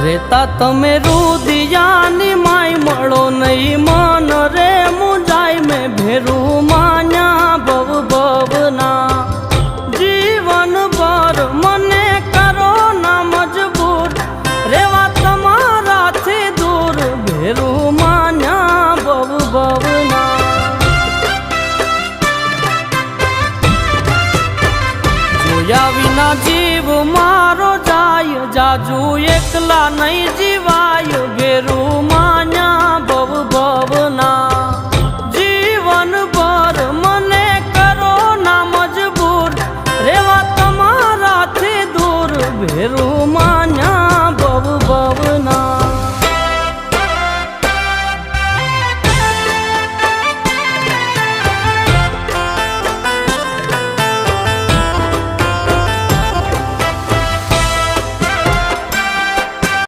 રેતા તમે રુદિયાની માય મળો નહીં મન રે મુંજાય મેં ભેરું માન્યા ભવ ભવના જીવન ભર મને કરો ના મજબૂર રેવા તમારાથી દૂર ભેરું માન્યા ભવ ભવના જોયા વિના જીવ મારો જાય જાજુ એકલા નહીં જીવાય ભેરું માન્યા ભવ ભવના